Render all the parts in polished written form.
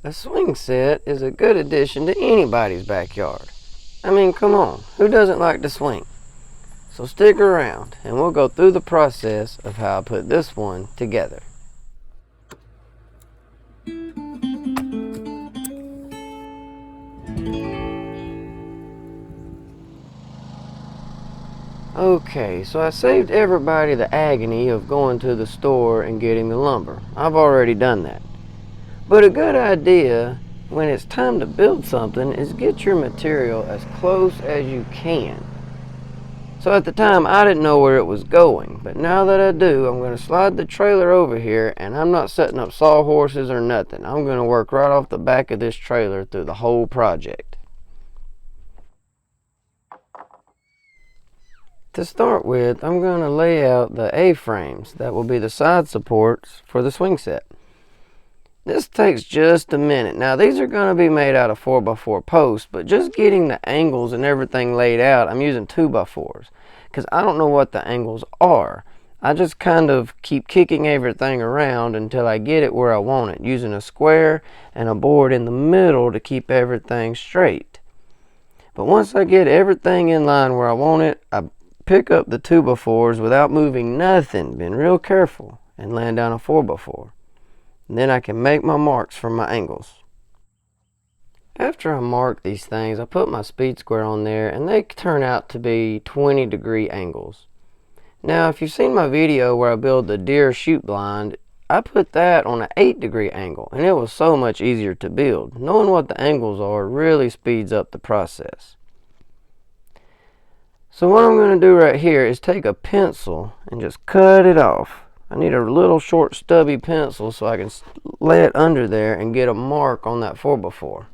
A swing set is a good addition to anybody's backyard. I mean, come on, who doesn't like to swing? So stick around and we'll go through the process of how I put this one together. Okay, so I saved everybody the agony of going to the store and getting the lumber. I've already done that. But a good idea when it's time to build something is get your material as close as you can. So at the time I didn't know where it was going, but now that I do, I'm going to slide the trailer over here and I'm not setting up sawhorses or nothing. I'm going to work right off the back of this trailer through the whole project. To start with, I'm going to lay out the A-frames that will be the side supports for the swing set. This takes just a minute. Now these are going to be made out of 4x4 posts, but just getting the angles and everything laid out, I'm using 2x4s because I don't know what the angles are. I just kind of keep kicking everything around until I get it where I want it, using a square and a board in the middle to keep everything straight. But once I get everything in line where I want it, I pick up the 2x4s without moving nothing, being real careful, and land down a 4x4. And then I can make my marks for my angles. After I mark these things, I put my speed square on there and they turn out to be 20-degree angles. Now if you've seen my video where I build the deer chute blind, I put that on an 8-degree angle and it was so much easier to build. Knowing what the angles are really speeds up the process. So what I'm going to do right here is take a pencil and just cut it off. I need a little short stubby pencil so I can lay it under there and get a mark on that 4x4.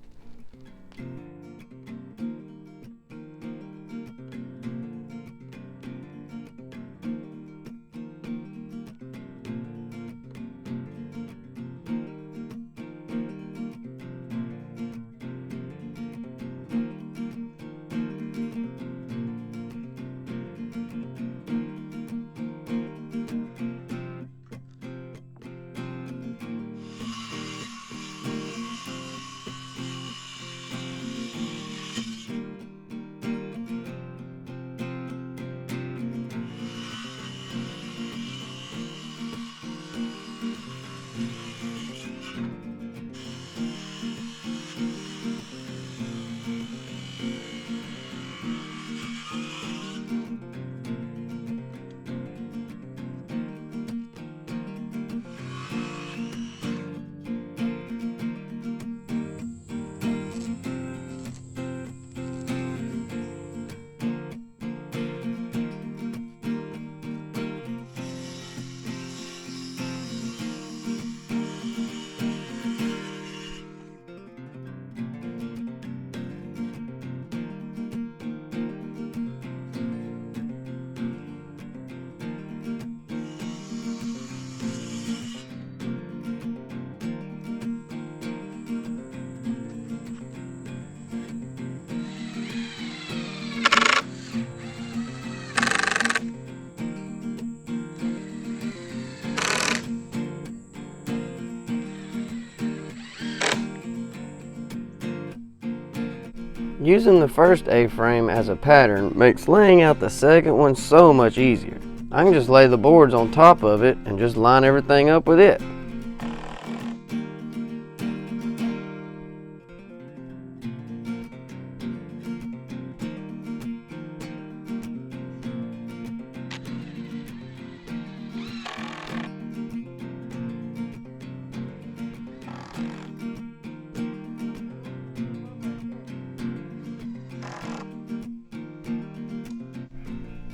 Using the first A-frame as a pattern makes laying out the second one so much easier. I can just lay the boards on top of it and just line everything up with it.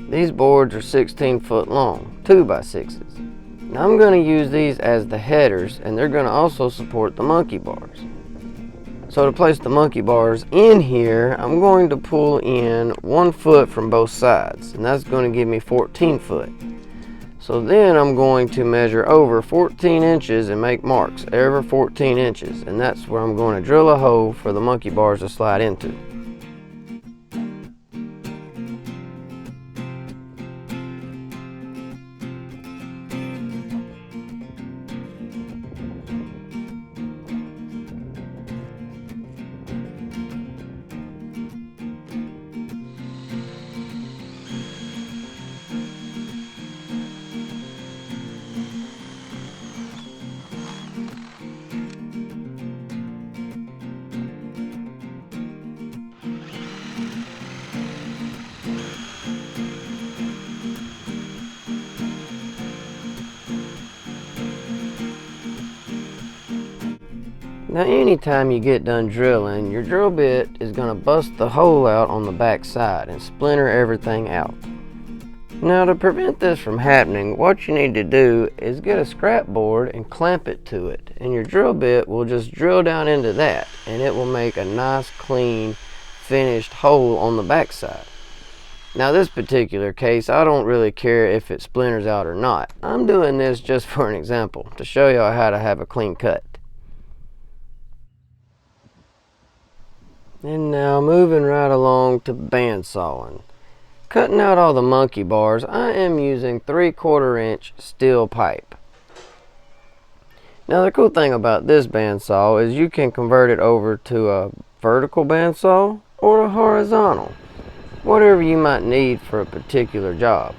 These boards are 16 foot long, 2x6s. Now I'm going to use these as the headers and they're going to also support the monkey bars. So to place the monkey bars in here, I'm going to pull in 1 foot from both sides and that's going to give me 14 foot. So then I'm going to measure over 14 inches and make marks every 14 inches and that's where I'm going to drill a hole for the monkey bars to slide into. Now anytime you get done drilling, your drill bit is going to bust the hole out on the back side and splinter everything out. Now to prevent this from happening, what you need to do is get a scrap board and clamp it to it, and your drill bit will just drill down into that, and it will make a nice clean finished hole on the back side. Now this particular case, I don't really care if it splinters out or not. I'm doing this just for an example to show y'all how to have a clean cut. And now moving right along to bandsawing. Cutting out all the monkey bars, I am using 3/4 inch steel pipe. Now the cool thing about this bandsaw is you can convert it over to a vertical bandsaw or a horizontal, whatever you might need for a particular job.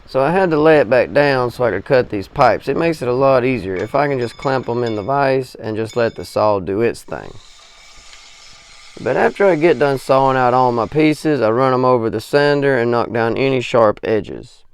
So I had to lay it back down so I could cut these pipes. It makes it a lot easier if I can just clamp them in the vise and just let the saw do its thing. But after I get done sawing out all my pieces, I run them over the sander and knock down any sharp edges.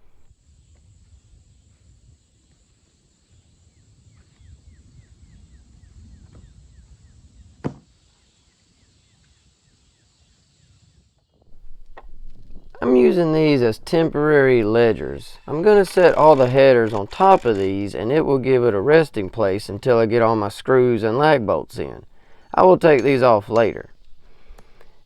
I'm using these as temporary ledgers. I'm going to set all the headers on top of these, and it will give it a resting place until I get all my screws and lag bolts in. I will take these off later.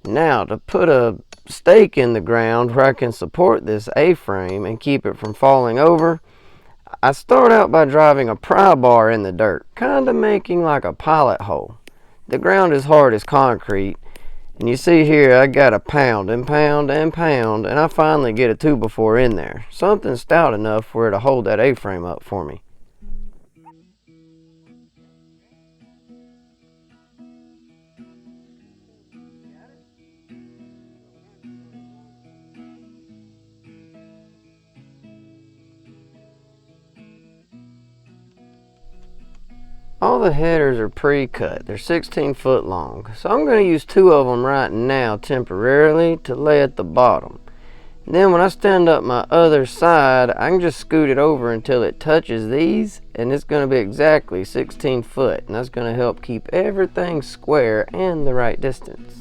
Now to put a stake in the ground where I can support this A-frame and keep it from falling over, I start out by driving a pry bar in the dirt, kind of making like a pilot hole. The ground is hard as concrete, and you see here I got to pound and pound and pound, and I finally get a 2x4 in there. Something stout enough for it to hold that A-frame up for me. All the headers are pre-cut. They're 16 foot long. So I'm going to use 2 of them right now temporarily to lay at the bottom. And then when I stand up my other side, I can just scoot it over until it touches these, and it's going to be exactly 16 foot. And that's going to help keep everything square and the right distance.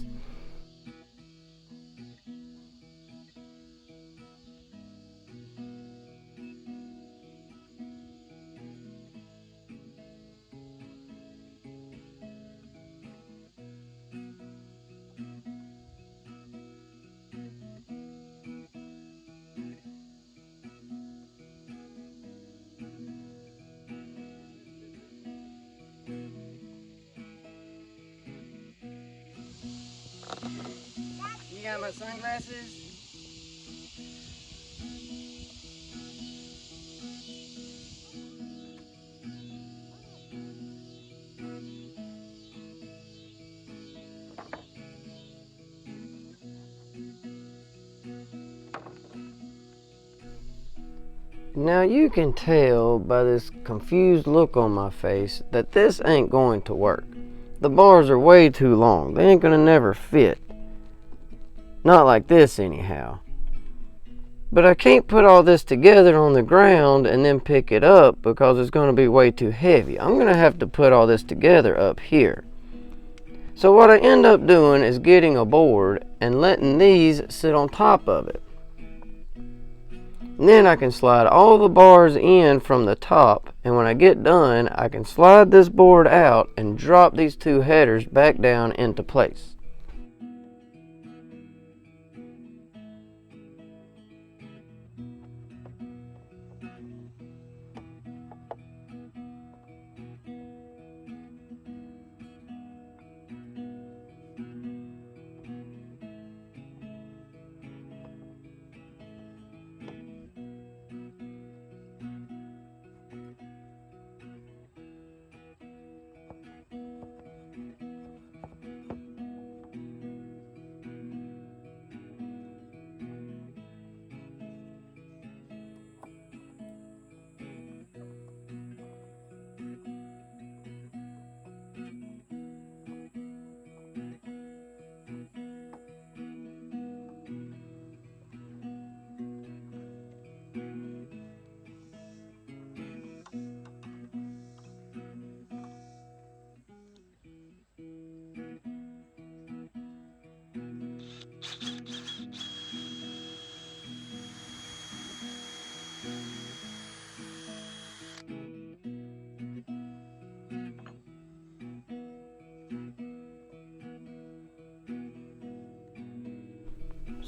You got my sunglasses? Now you can tell by this confused look on my face that this ain't going to work. The bars are way too long. They ain't gonna never fit. Not like this anyhow. But I can't put all this together on the ground and then pick it up because it's going to be way too heavy. I'm going to have to put all this together up here. So what I end up doing is getting a board and letting these sit on top of it. And then I can slide all the bars in from the top, and when I get done, I can slide this board out and drop these 2 headers back down into place.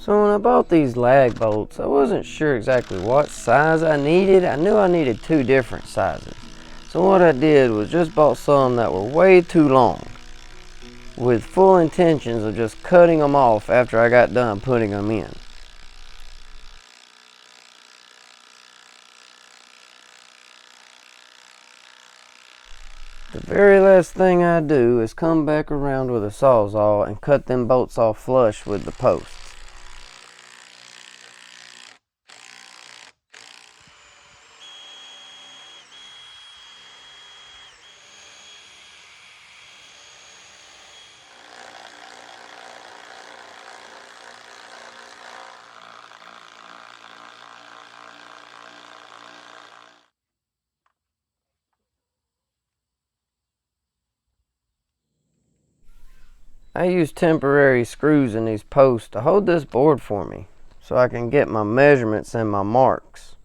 So when I bought these lag bolts, I wasn't sure exactly what size I needed. I knew I needed 2 different sizes. So what I did was just bought some that were way too long, with full intentions of just cutting them off after I got done putting them in. The very last thing I do is come back around with a sawzall and cut them bolts off flush with the posts. I use temporary screws in these posts to hold this board for me so I can get my measurements and my marks.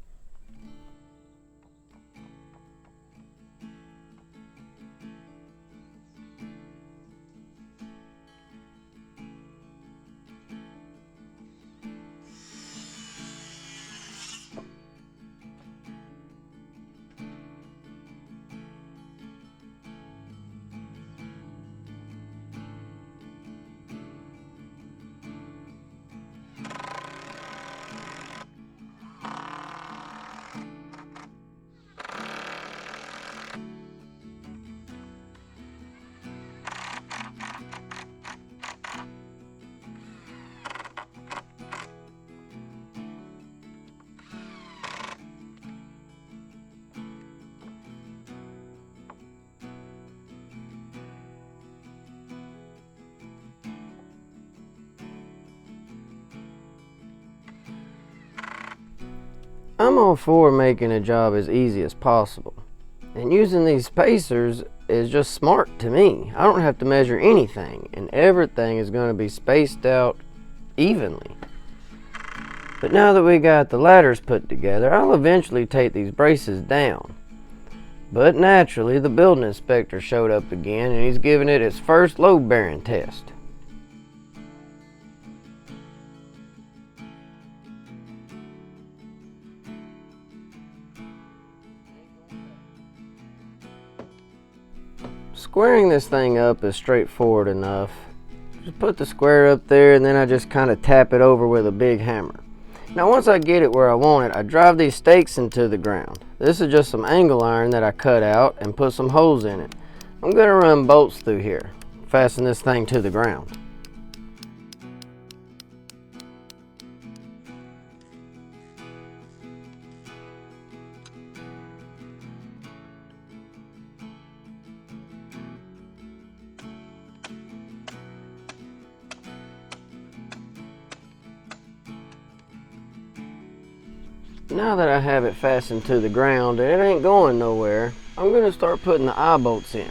I'm all for making a job as easy as possible, and using these spacers is just smart to me. I don't have to measure anything, and everything is going to be spaced out evenly. But now that we got the ladders put together, I'll eventually take these braces down. But naturally, the building inspector showed up again, and he's giving it its first load bearing test. Squaring this thing up is straightforward enough. Just put the square up there, and then I just kind of tap it over with a big hammer. Now once I get it where I want it, I drive these stakes into the ground. This is just some angle iron that I cut out and put some holes in it. I'm going to run bolts through here, fasten this thing to the ground. Now that I have it fastened to the ground and it ain't going nowhere, I'm going to start putting the eye bolts in.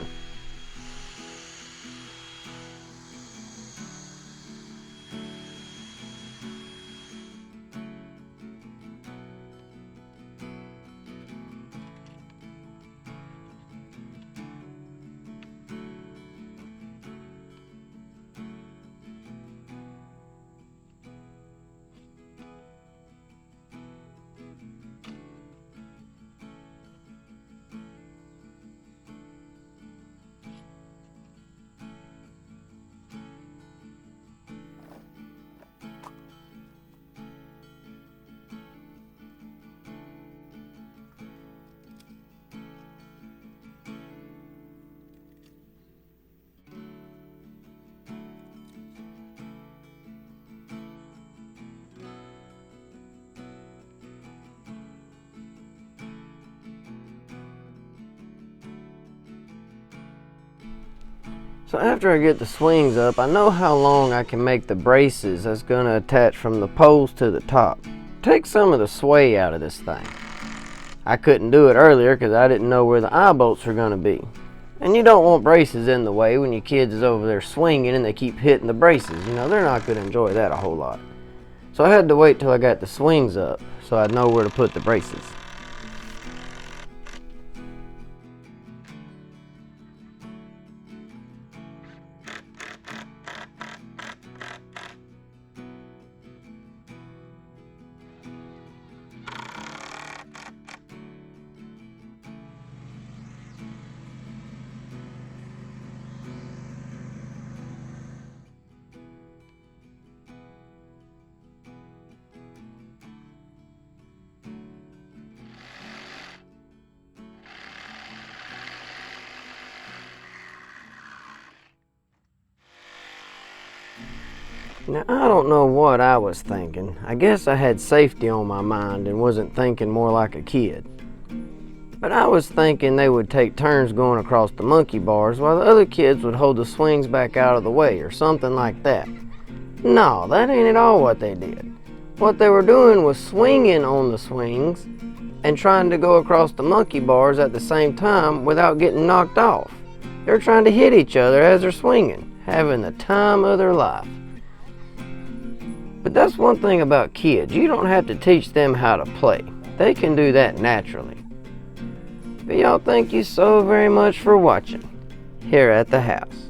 So after I get the swings up, I know how long I can make the braces that's going to attach from the poles to the top. Take some of the sway out of this thing. I couldn't do it earlier because I didn't know where the eye bolts were going to be. And you don't want braces in the way when your kids is over there swinging and they keep hitting the braces. You know, they're not going to enjoy that a whole lot. So I had to wait till I got the swings up so I'd know where to put the braces. Now, I don't know what I was thinking. I guess I had safety on my mind and wasn't thinking more like a kid. But I was thinking they would take turns going across the monkey bars while the other kids would hold the swings back out of the way or something like that. No, that ain't at all what they did. What they were doing was swinging on the swings and trying to go across the monkey bars at the same time without getting knocked off. They're trying to hit each other as they're swinging, having the time of their life. But that's one thing about kids. You don't have to teach them how to play. They can do that naturally. But y'all, thank you so very much for watching here at the house.